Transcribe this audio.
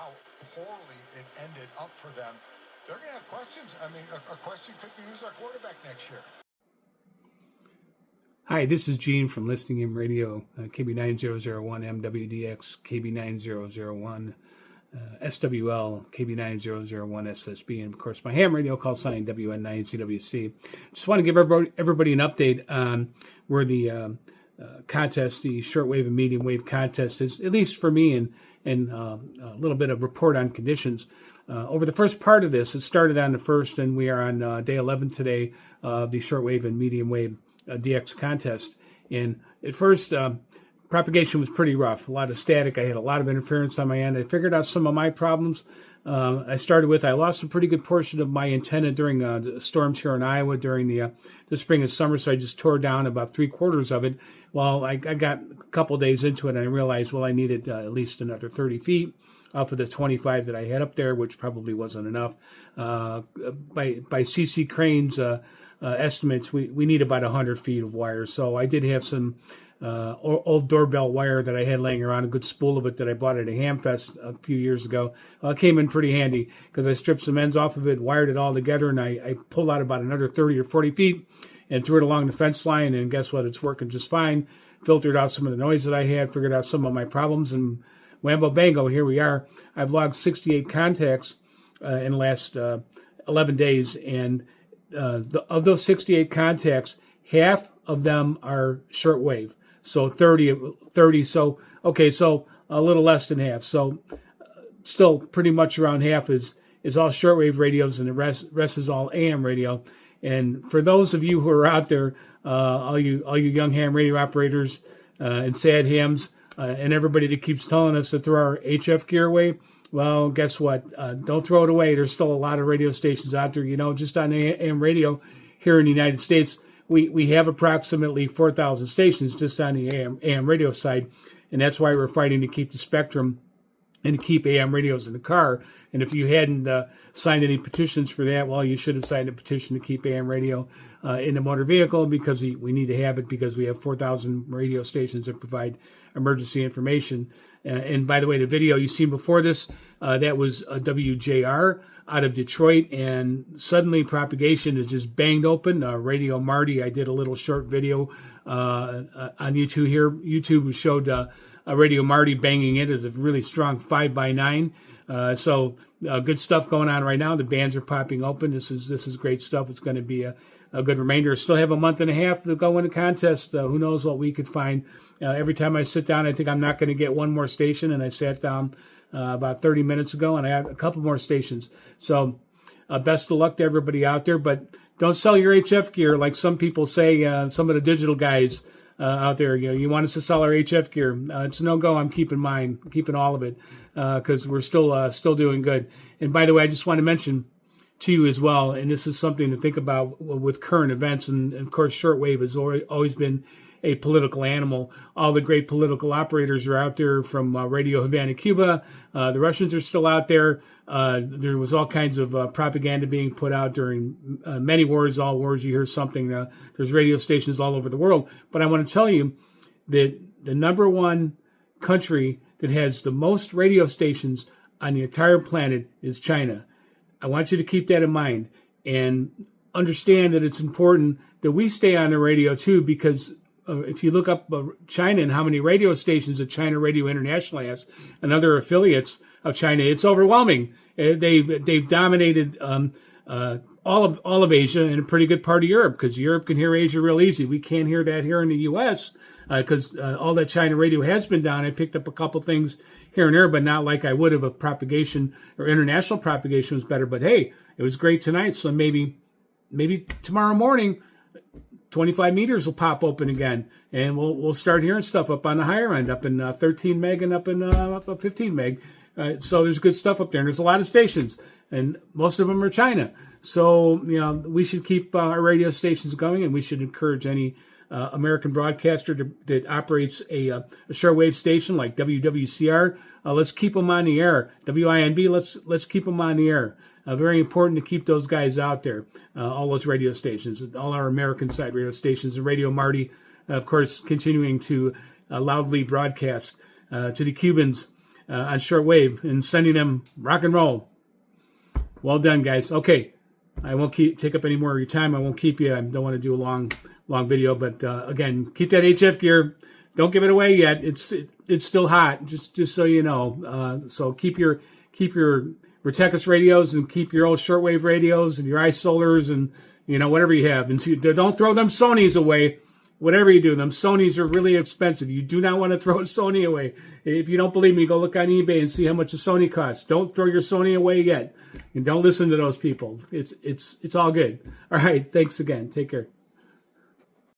how poorly it ended up for them, they're going to have questions. I mean, a question could be, who's our quarterback next year? Hi, this is Gene from Listening In Radio, KB9001, MWDX, KB9001, SWL, KB9001, SSB, and of course my ham radio call sign WN9CWC. Just want to give everybody an update on where the contest, the shortwave and medium wave contest is, at least for me, and a little bit of report on conditions. Over the first part of this, it started on the 1st, and we are on day 11 today of the shortwave and medium wave DX contest. And at first, propagation was pretty rough, a lot of static. I had a lot of interference on my end. I figured out some of my problems. I lost a pretty good portion of my antenna during the storms here in Iowa during the spring and summer, so I just tore down about 3/4 of it. Well, I got a couple days into it, and I realized, well, I needed at least another 30 feet off of the 25 that I had up there, which probably wasn't enough. By CC Crane's estimates, we need about 100 feet of wire. So I did have some old doorbell wire that I had laying around, a good spool of it that I bought at a Hamfest a few years ago. It came in pretty handy because I stripped some ends off of it, wired it all together, and I pulled out about another 30 or 40 feet and threw it along the fence line, and guess what? It's working just fine. Filtered out some of the noise that I had, figured out some of my problems, and whambo bango, here we are. I've logged 68 contacts in the last 11 days, and of those 68 contacts, half of them are shortwave. So 30, so a little less than half. So still pretty much around half is all shortwave radios, and the rest is all AM radio. And for those of you who are out there, all you young ham radio operators and sad hams, and everybody that keeps telling us to throw our HF gear away, well, guess what? Don't throw it away. There's still a lot of radio stations out there. Just on AM radio here in the United States, we have approximately 4,000 stations just on the AM radio side, and that's why we're fighting to keep the spectrum and to keep AM radios in the car. And if you hadn't signed any petitions for that, well, you should have signed a petition to keep AM radio in the motor vehicle, because we need to have it, because we have 4,000 radio stations that provide emergency information. And by the way, the video you seen before this, that was a WJR out of Detroit, and suddenly propagation is just banged open. Radio Marty, I did a little short video on YouTube here. YouTube showed Radio Marty banging it at a really strong 5x9. So good stuff going on right now. The bands are popping open. This is great stuff. It's going to be a good remainder. Still have a month and a half to go in the contest. Who knows what we could find. Every time I sit down, I think I'm not going to get one more station, and I sat down about 30 minutes ago, and I have a couple more stations. So best of luck to everybody out there, but don't sell your HF gear like some people say, some of the digital guys out there. You want us to sell our HF gear. It's no-go. I'm keeping mine, keeping all of it, because we're still doing good. And by the way, I just want to mention to you as well, and this is something to think about with current events, and of course shortwave has always been a political animal. All the great political operators are out there, from Radio Havana, Cuba. The Russians are still out there. There was all kinds of propaganda being put out during many wars, all wars. You hear something. There's radio stations all over the world. But I want to tell you that the number one country that has the most radio stations on the entire planet is China. I want you to keep that in mind and understand that it's important that we stay on the radio too, because if you look up China and how many radio stations that China Radio International has and other affiliates of China, it's overwhelming. They've dominated all of Asia and a pretty good part of Europe, because Europe can hear Asia real easy. We can't hear that here in the U.S. Because all that China radio has been down. I picked up a couple things here and there, but not like I would have if propagation or international propagation was better. But hey, it was great tonight, so maybe tomorrow morning 25 meters will pop open again, and we'll start hearing stuff up on the higher end, up in 13 meg and up in 15 meg. So there's good stuff up there, and there's a lot of stations, and most of them are China. So we should keep our radio stations going, and we should encourage any American broadcaster that operates a shortwave station like WWCR. Let's keep them on the air. WINB, let's keep them on the air. Very important to keep those guys out there, all those radio stations, all our American side radio stations, and Radio Marty, of course, continuing to loudly broadcast to the Cubans on shortwave and sending them rock and roll. Well done, guys. Okay, I won't take up any more of your time. I won't keep you. I don't want to do a long video, but again, keep that HF gear. Don't give it away yet. It's still hot. Just so you know. So keep your Vertecus radios and keep your old shortwave radios and your iSolars and whatever you have. And don't throw them Sonys away. Whatever you do, them Sonys are really expensive. You do not want to throw a Sony away. If you don't believe me, go look on eBay and see how much a Sony costs. Don't throw your Sony away yet. And don't listen to those people. It's all good. All right. Thanks again. Take care.